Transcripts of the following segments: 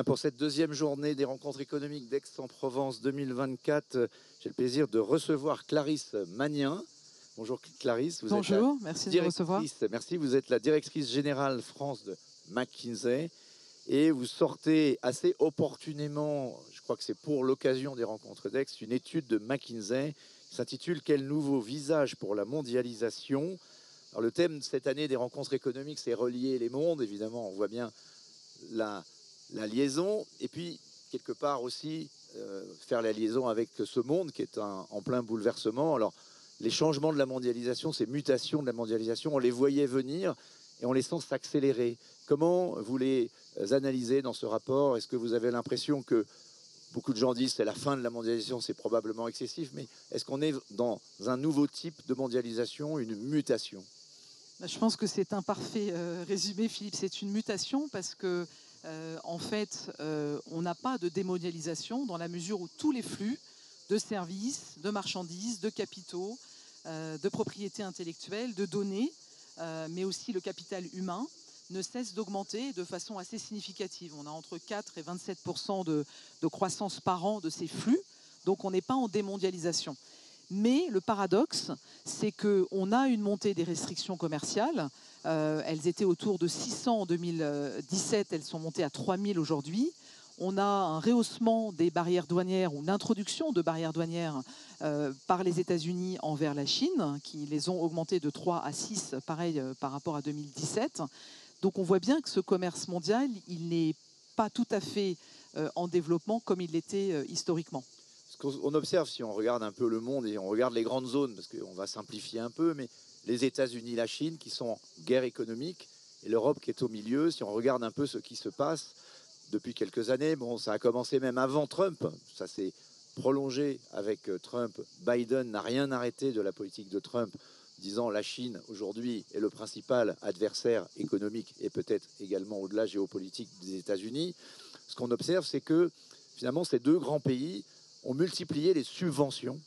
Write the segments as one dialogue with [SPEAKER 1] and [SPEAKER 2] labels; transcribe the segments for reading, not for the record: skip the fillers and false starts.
[SPEAKER 1] Bien, pour cette deuxième journée des rencontres économiques d'Aix-en-Provence 2024, j'ai le plaisir de recevoir Clarisse Magnin. Bonjour Clarisse, vous êtes la
[SPEAKER 2] Bonjour, merci de me recevoir.
[SPEAKER 1] Merci, vous êtes la directrice générale France de McKinsey et vous sortez assez opportunément, je crois que c'est pour l'occasion des rencontres d'Aix, une étude de McKinsey qui s'intitule « Quel nouveau visage pour la mondialisation ?» Alors le thème de cette année des rencontres économiques, c'est relier les mondes, évidemment, on voit bien la liaison, et puis quelque part aussi faire la liaison avec ce monde qui est en plein bouleversement. Alors les changements de la mondialisation, ces mutations de la mondialisation, on les voyait venir et on les sent s'accélérer. Comment vous les analysez dans ce rapport? Est-ce que vous avez l'impression que beaucoup de gens disent c'est la fin de la mondialisation, c'est probablement excessif, mais est-ce qu'on est dans un nouveau type de mondialisation, une mutation?
[SPEAKER 2] Je pense que c'est un parfait résumé, Philippe. C'est une mutation parce que en fait, on n'a pas de démondialisation dans la mesure où tous les flux de services, de marchandises, de capitaux, de propriétés intellectuelles, de données, mais aussi le capital humain, ne cessent d'augmenter de façon assez significative. On a entre 4 et 27% de croissance par an de ces flux, donc on n'est pas en démondialisation. Mais le paradoxe, c'est qu'on a une montée des restrictions commerciales. Elles étaient autour de 600 en 2017, elles sont montées à 3000 aujourd'hui. On a un rehaussement des barrières douanières ou l'introduction de barrières douanières par les États-Unis envers la Chine, qui les ont augmentées de 3 à 6, pareil par rapport à 2017. Donc on voit bien que ce commerce mondial, il n'est pas tout à fait en développement comme il l'était historiquement.
[SPEAKER 1] On observe, si on regarde un peu le monde et on regarde les grandes zones, parce qu'on va simplifier un peu, mais les États-Unis, la Chine qui sont en guerre économique et l'Europe qui est au milieu, si on regarde un peu ce qui se passe depuis quelques années, bon, ça a commencé même avant Trump, ça s'est prolongé avec Trump. Biden n'a rien arrêté de la politique de Trump, disant la Chine aujourd'hui est le principal adversaire économique et peut-être également au-delà géopolitique des États-Unis. Ce qu'on observe, c'est que finalement ces deux grands pays ont multiplié les subventions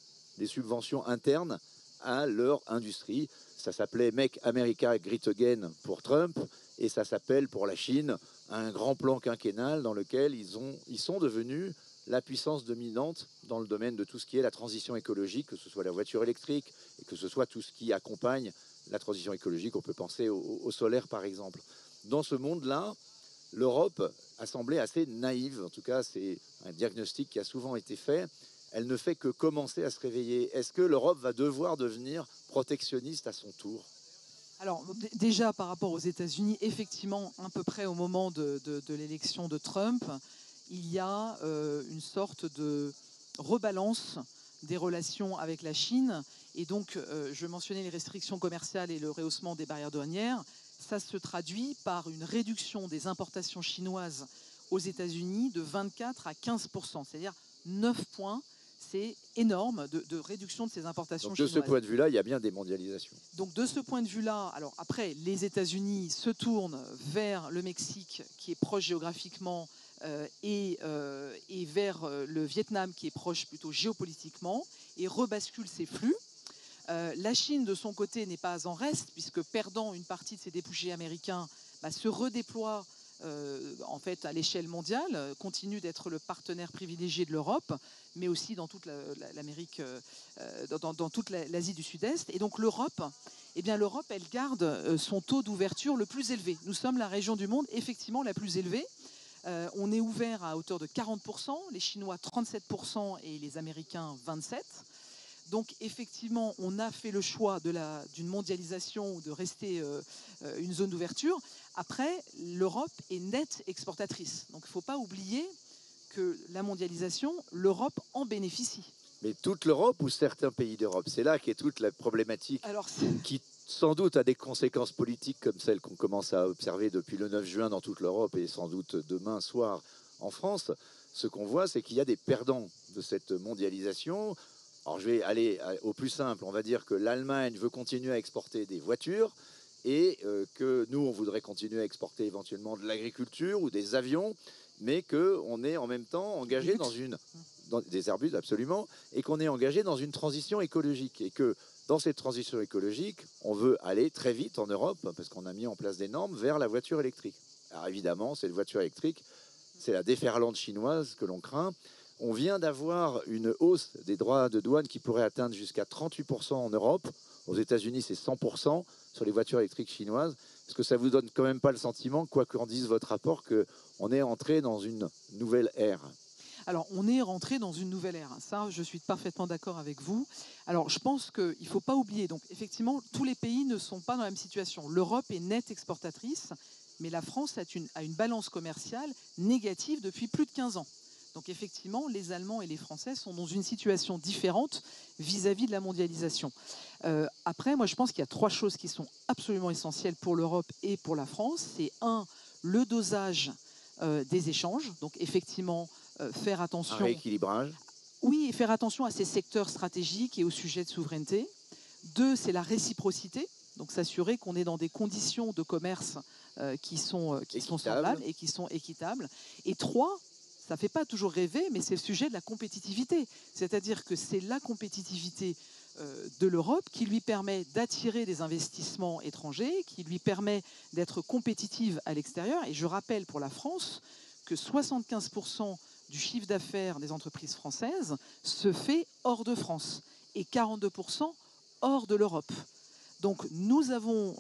[SPEAKER 1] internes à leur industrie. Ça s'appelait Make America Great Again pour Trump et ça s'appelle pour la Chine un grand plan quinquennal dans lequel ils sont devenus la puissance dominante dans le domaine de tout ce qui est la transition écologique, que ce soit la voiture électrique et que ce soit tout ce qui accompagne la transition écologique. On peut penser au solaire par exemple. Dans ce monde-là, l'Europe a semblé assez naïve, en tout cas c'est un diagnostic qui a souvent été fait, elle ne fait que commencer à se réveiller. Est-ce que l'Europe va devoir devenir protectionniste à son tour?
[SPEAKER 2] Alors déjà par rapport aux États-Unis, effectivement, à peu près au moment de l'élection de Trump, il y a une sorte de rebalance des relations avec la Chine. Et donc, je mentionnais les restrictions commerciales et le rehaussement des barrières douanières. Ça se traduit par une réduction des importations chinoises aux États-Unis de 24 à 15%, c'est-à-dire 9 points. C'est énorme de réduction de ces importations chinoises.
[SPEAKER 1] Donc de ce point de vue-là, il y a bien des mondialisations.
[SPEAKER 2] Donc de ce point de vue-là, alors après, les États-Unis se tournent vers le Mexique, qui est proche géographiquement, et vers le Vietnam, qui est proche plutôt géopolitiquement, et rebasculent ces flux. La Chine, de son côté, n'est pas en reste, puisque perdant une partie de ses débouchés américains, se redéploie en fait à l'échelle mondiale, continue d'être le partenaire privilégié de l'Europe, mais aussi dans toute l'Amérique, dans toute l'Asie du Sud-Est. Et donc l'Europe, eh bien l'Europe, elle garde son taux d'ouverture le plus élevé. Nous sommes la région du monde effectivement la plus élevée. On est ouvert à hauteur de 40%, les Chinois 37% et les Américains 27%. Donc effectivement, on a fait le choix d'une mondialisation ou de rester une zone d'ouverture. Après, l'Europe est nette exportatrice. Donc il ne faut pas oublier que la mondialisation, l'Europe en bénéficie.
[SPEAKER 1] Mais toute l'Europe ou certains pays d'Europe? C'est là qu'est toute la problématique qui sans doute a des conséquences politiques comme celles qu'on commence à observer depuis le 9 juin dans toute l'Europe et sans doute demain soir en France. Ce qu'on voit, c'est qu'il y a des perdants de cette mondialisation. Alors je vais aller au plus simple, on va dire que l'Allemagne veut continuer à exporter des voitures et que nous, on voudrait continuer à exporter éventuellement de l'agriculture ou des avions, mais qu'on est en même temps engagé dans des Airbus, absolument, et qu'on est engagé dans une transition écologique. Et que dans cette transition écologique, on veut aller très vite en Europe, parce qu'on a mis en place des normes, vers la voiture électrique. Alors évidemment, cette voiture électrique, c'est la déferlante chinoise que l'on craint. On vient d'avoir une hausse des droits de douane qui pourrait atteindre jusqu'à 38% en Europe. Aux États-Unis, c'est 100% sur les voitures électriques chinoises. Est-ce que ça vous donne quand même pas le sentiment, quoi qu'en dise votre rapport, qu'on est entré dans une nouvelle ère?
[SPEAKER 2] Alors, on est rentré dans une nouvelle ère. Ça, je suis parfaitement d'accord avec vous. Alors, je pense qu'il ne faut pas oublier. Donc, effectivement, tous les pays ne sont pas dans la même situation. L'Europe est nette exportatrice, mais la France a une balance commerciale négative depuis plus de 15 ans. Donc, effectivement, les Allemands et les Français sont dans une situation différente vis-à-vis de la mondialisation. Après, moi, je pense qu'il y a 3 choses qui sont absolument essentielles pour l'Europe et pour la France. C'est le dosage des échanges. Donc, effectivement, faire attention.
[SPEAKER 1] Un rééquilibrage.
[SPEAKER 2] Oui, et faire attention à ces secteurs stratégiques et aux sujets de souveraineté. 2, c'est la réciprocité. Donc, s'assurer qu'on est dans des conditions de commerce qui sont semblables et qui sont équitables. Et 3, ça ne fait pas toujours rêver, mais c'est le sujet de la compétitivité. C'est-à-dire que c'est la compétitivité de l'Europe qui lui permet d'attirer des investissements étrangers, qui lui permet d'être compétitive à l'extérieur. Et je rappelle pour la France que 75% du chiffre d'affaires des entreprises françaises se fait hors de France et 42% hors de l'Europe. Donc nous avons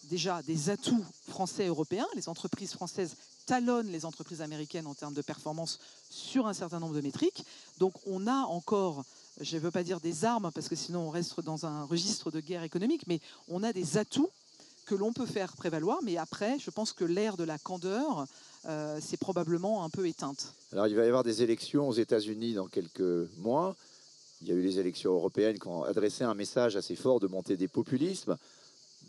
[SPEAKER 2] déjà des atouts français et européens. Les entreprises françaises talonnent les entreprises américaines en termes de performance sur un certain nombre de métriques. Donc on a encore, je ne veux pas dire des armes, parce que sinon on reste dans un registre de guerre économique, mais on a des atouts que l'on peut faire prévaloir. Mais après, je pense que l'ère de la candeur, c'est probablement un peu éteinte.
[SPEAKER 1] Alors il va y avoir des élections aux États-Unis dans quelques mois. Il y a eu les élections européennes qui ont adressé un message assez fort de montée des populismes.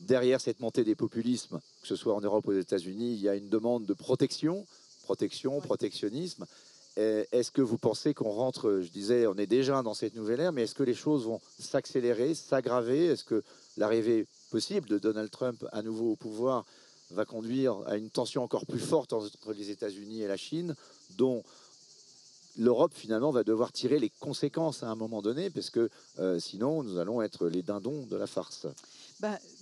[SPEAKER 1] Derrière cette montée des populismes, que ce soit en Europe ou aux États-Unis, il y a une demande de protection, protectionnisme. Est-ce que vous pensez qu'on rentre, je disais, on est déjà dans cette nouvelle ère, mais est-ce que les choses vont s'accélérer, s'aggraver? Est-ce que l'arrivée possible de Donald Trump à nouveau au pouvoir va conduire à une tension encore plus forte entre les États-Unis et la Chine, dont l'Europe finalement va devoir tirer les conséquences à un moment donné, parce que sinon nous allons être les dindons de la farce?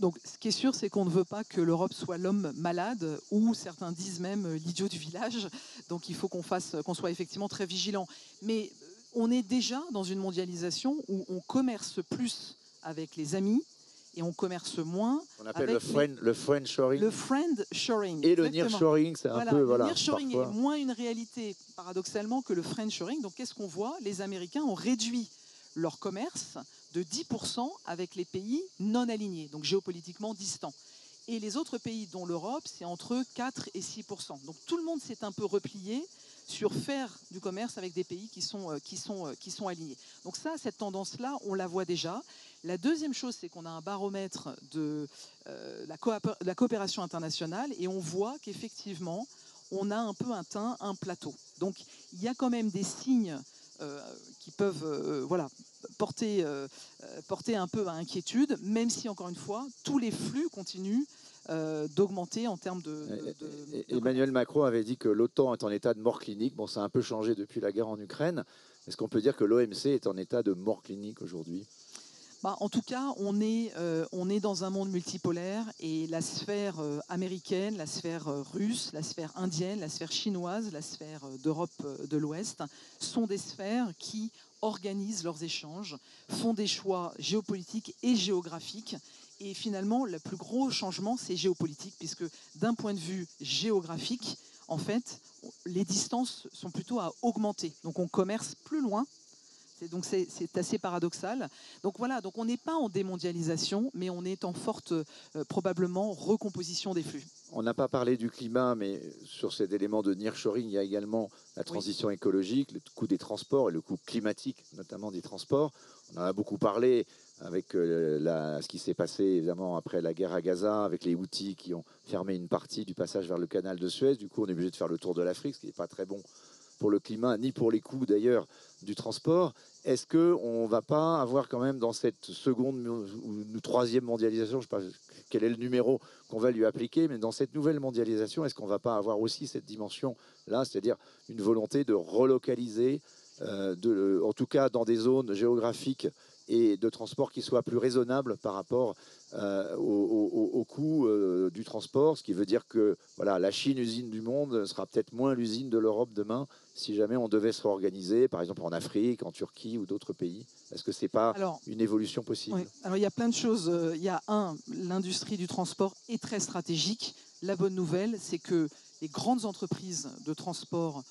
[SPEAKER 2] Donc, ce qui est sûr, c'est qu'on ne veut pas que l'Europe soit l'homme malade, ou certains disent même l'idiot du village. Donc il faut qu'on soit effectivement très vigilant. Mais on est déjà dans une mondialisation où on commerce plus avec les amis et on commerce moins.
[SPEAKER 1] On appelle le friendshoring.
[SPEAKER 2] Le friendshoring.
[SPEAKER 1] Et le nearshoring, c'est un peu...
[SPEAKER 2] Le nearshoring est moins une réalité, paradoxalement, que le friendshoring. Donc qu'est-ce qu'on voit? Les Américains ont réduit leur commerce de 10% avec les pays non alignés, donc géopolitiquement distants. Et les autres pays, dont l'Europe, c'est entre 4 et 6%. Donc tout le monde s'est un peu replié sur faire du commerce avec des pays qui sont alignés. Donc ça, cette tendance-là, on la voit déjà. La deuxième chose, c'est qu'on a un baromètre de la coopération internationale et on voit qu'effectivement, on a un peu atteint un plateau. Donc il y a quand même des signes qui peuvent porter un peu à inquiétude, même si, encore une fois, tous les flux continuent d'augmenter en termes de
[SPEAKER 1] Emmanuel Macron avait dit que l'OTAN est en état de mort clinique. Bon, ça a un peu changé depuis la guerre en Ukraine. Est-ce qu'on peut dire que l'OMC est en état de mort clinique aujourd'hui?
[SPEAKER 2] En tout cas, on est dans un monde multipolaire et la sphère américaine, la sphère russe, la sphère indienne, la sphère chinoise, la sphère d'Europe de l'Ouest sont des sphères qui organisent leurs échanges, font des choix géopolitiques et géographiques. Et finalement, le plus gros changement, c'est géopolitique, puisque d'un point de vue géographique, en fait, les distances sont plutôt à augmenter. Donc on commerce plus loin. Donc c'est assez paradoxal. Donc voilà, donc on n'est pas en démondialisation, mais on est en forte, probablement, recomposition des flux.
[SPEAKER 1] On n'a pas parlé du climat, mais sur cet élément de nearshoring, il y a également la transition écologique, le coût des transports et le coût climatique, notamment des transports. On en a beaucoup parlé avec ce qui s'est passé évidemment après la guerre à Gaza, avec les Houthis qui ont fermé une partie du passage vers le canal de Suez. Du coup, on est obligé de faire le tour de l'Afrique, ce qui n'est pas très bon pour le climat, ni pour les coûts d'ailleurs du transport. Est-ce qu'on ne va pas avoir quand même dans cette seconde ou troisième mondialisation, je ne sais pas quel est le numéro qu'on va lui appliquer, mais dans cette nouvelle mondialisation, est-ce qu'on ne va pas avoir aussi cette dimension-là, c'est-à-dire une volonté de relocaliser, en tout cas dans des zones géographiques et de transport qui soit plus raisonnable par rapport au coût du transport, ce qui veut dire que voilà, la Chine, usine du monde, sera peut-être moins l'usine de l'Europe demain si jamais on devait se réorganiser, par exemple en Afrique, en Turquie ou d'autres pays. Est-ce que ce n'est pas une évolution possible?
[SPEAKER 2] Oui. Alors il y a plein de choses. Il y a l'industrie du transport est très stratégique. La bonne nouvelle, c'est que les grandes entreprises de transport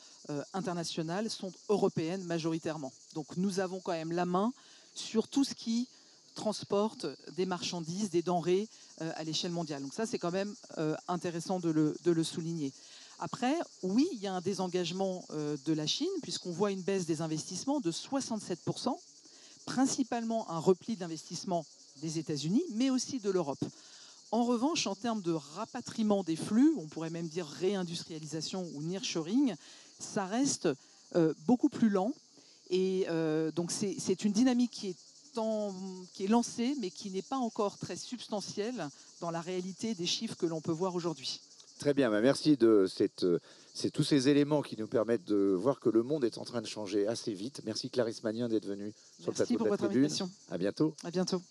[SPEAKER 2] internationales sont européennes majoritairement. Donc nous avons quand même la main sur tout ce qui transporte des marchandises, des denrées à l'échelle mondiale. Donc ça, c'est quand même intéressant de le souligner. Après, oui, il y a un désengagement de la Chine, puisqu'on voit une baisse des investissements de 67%, principalement un repli d'investissement des États-Unis, mais aussi de l'Europe. En revanche, en termes de rapatriement des flux, on pourrait même dire réindustrialisation ou nearshoring, ça reste beaucoup plus lent. Et donc c'est une dynamique qui est lancée, mais qui n'est pas encore très substantielle dans la réalité des chiffres que l'on peut voir aujourd'hui.
[SPEAKER 1] Très bien, merci de tous ces éléments qui nous permettent de voir que le monde est en train de changer assez vite. Merci Clarisse Magnin d'être venue sur le plateau de La Tribune.
[SPEAKER 2] Merci pour votre invitation.
[SPEAKER 1] À bientôt.
[SPEAKER 2] À bientôt.